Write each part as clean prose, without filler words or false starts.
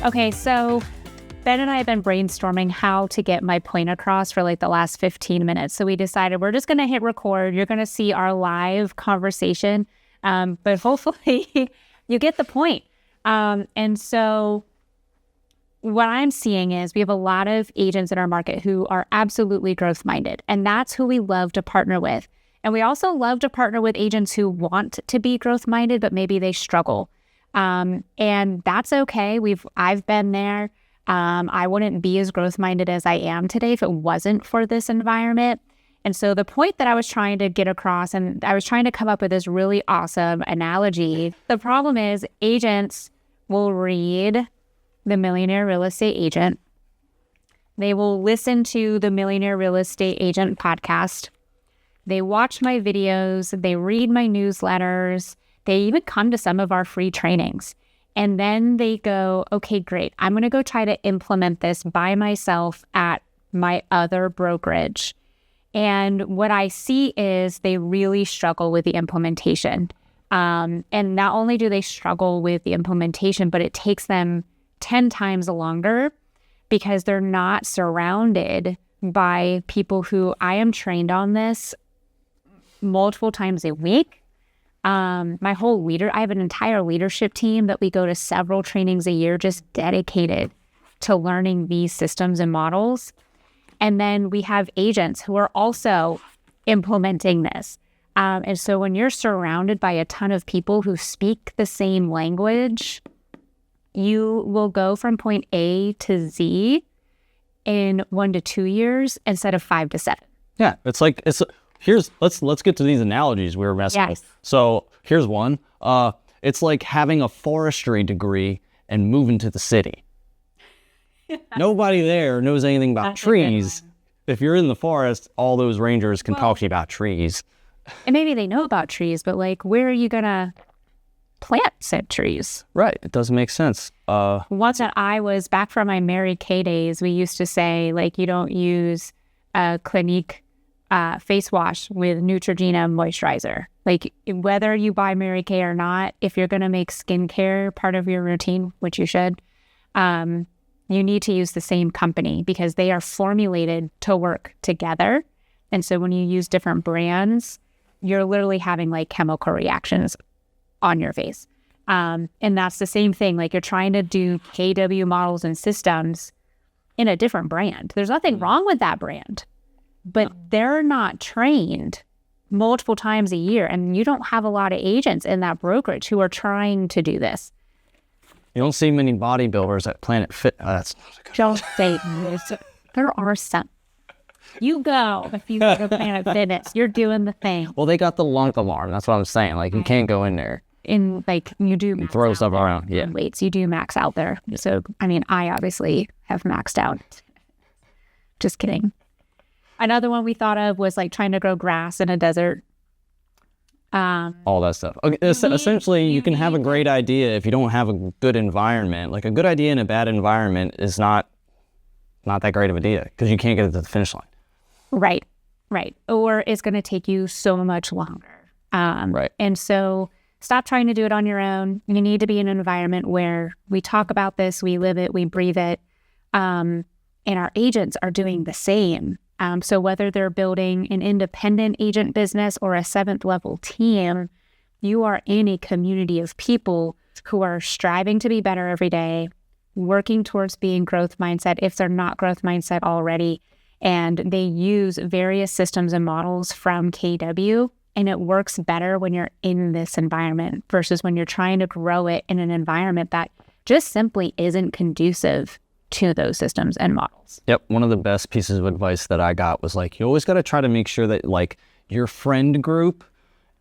Okay, so Ben and I have been brainstorming how to get my point across for like the last 15 minutes. So we decided we're just going to hit record. You're going to see our live conversation, but hopefully you get the point. And so what I'm seeing is we have a lot of agents in our market who are absolutely growth minded, and that's who we love to partner with. And we also love to partner with agents who want to be growth minded, but maybe they struggle. And that's okay. I've been there. I wouldn't be as growth minded as I am today if it wasn't for this environment. And so the point that I was trying to get across, and I was trying to come up with this really awesome analogy. The problem is agents will read the Millionaire Real Estate Agent. They will listen to the Millionaire Real Estate Agent podcast. They watch my videos. They read my newsletters. They even come to some of our free trainings. And then they go, okay, great. I'm going to go try to implement this by myself at my other brokerage. And what I see is they really struggle with the implementation. And not only do they struggle with the implementation, but it takes them 10 times longer because they're not surrounded by people who I am trained on this multiple times a week. I have an entire leadership team that we go to several trainings a year just dedicated to learning these systems and models. And then we have agents who are also implementing this. And so when you're surrounded by a ton of people who speak the same language, you will go from point A to Z in 1 to 2 years instead of 5 to 7. Yeah, let's get to these analogies we were messing with. So here's one. It's like having a forestry degree and moving to the city. Nobody there knows anything about trees. If you're in the forest, all those rangers can talk to you about trees. And maybe they know about trees, but like, where are you gonna plant said trees? Right, it doesn't make sense. Once that I was back from my Mary Kay days, we used to say like, you don't use a Clinique face wash with Neutrogena moisturizer. Like whether you buy Mary Kay or not, if you're going to make skincare part of your routine, which you should, you need to use the same company because they are formulated to work together. And so when you use different brands, you're literally having like chemical reactions on your face. And that's the same thing. Like you're trying to do KW models and systems in a different brand. There's nothing wrong with that brand. But they're not trained multiple times a year. And you don't have a lot of agents in that brokerage who are trying to do this. You don't see many bodybuilders at Planet Fit. That's not a good Don't say this. There are some. You go. If you go to Planet Fitness, you're doing the thing. Well, they got the lunk alarm. That's what I'm saying. Like, you can't go in there. You do throw stuff around. Yeah. Weights. You do max out there. So, I mean, I obviously have maxed out. Just kidding. Another one we thought of was like trying to grow grass in a desert. All that stuff. Okay, essentially, you can have a great idea if you don't have a good environment. Like a good idea in a bad environment is not that great of an idea because you can't get it to the finish line. Right. Or it's going to take you so much longer. Right. And so stop trying to do it on your own. You need to be in an environment where we talk about this, we live it, we breathe it. And our agents are doing the same. So whether they're building an independent agent business or a 7th level team, you are in a community of people who are striving to be better every day, working towards being growth mindset if they're not growth mindset already. And they use various systems and models from KW, and it works better when you're in this environment versus when you're trying to grow it in an environment that just simply isn't conducive to those systems and models. Yep. One of the best pieces of advice that I got was like, you always got to try to make sure that like your friend group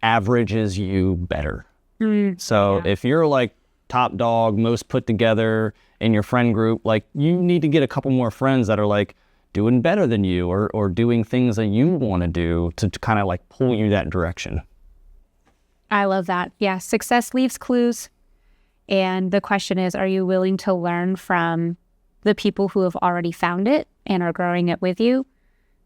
averages you better. If you're like top dog, most put together in your friend group, like you need to get a couple more friends that are like doing better than you or doing things that you want to do to kind of like pull you that direction. I love that. Yeah. Success leaves clues. And the question is, are you willing to learn from the people who have already found it and are growing it with you?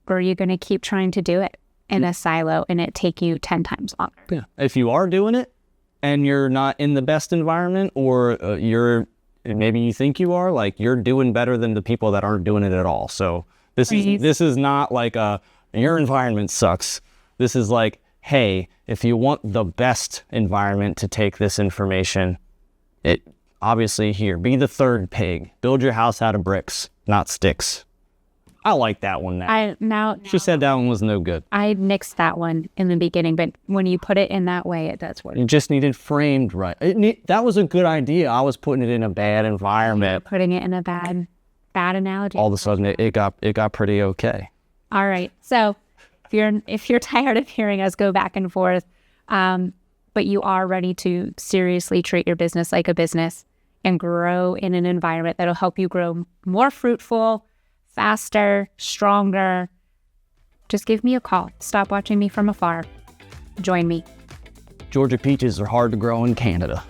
Or are you going to keep trying to do it in a silo and it take you 10 times longer? Yeah. If you are doing it and you're not in the best environment or you're and maybe you think you are, like you're doing better than the people that aren't doing it at all. So this is not like your environment sucks. This is like, hey, if you want the best environment to take this information, it obviously here, be the third pig. Build your house out of bricks, not sticks. I like that one now. She said that one was no good. I nixed that one in the beginning, but when you put it in that way, it does work. You just needed framed right. That was a good idea. I was putting it in a bad environment. Putting it in a bad analogy. All of a sudden, it got pretty okay. All right. So if you're tired of hearing us go back and forth, but you are ready to seriously treat your business like a business and grow in an environment that'll help you grow more fruitful, faster, stronger, just give me a call. Stop watching me from afar. Join me. Georgia peaches are hard to grow in Canada.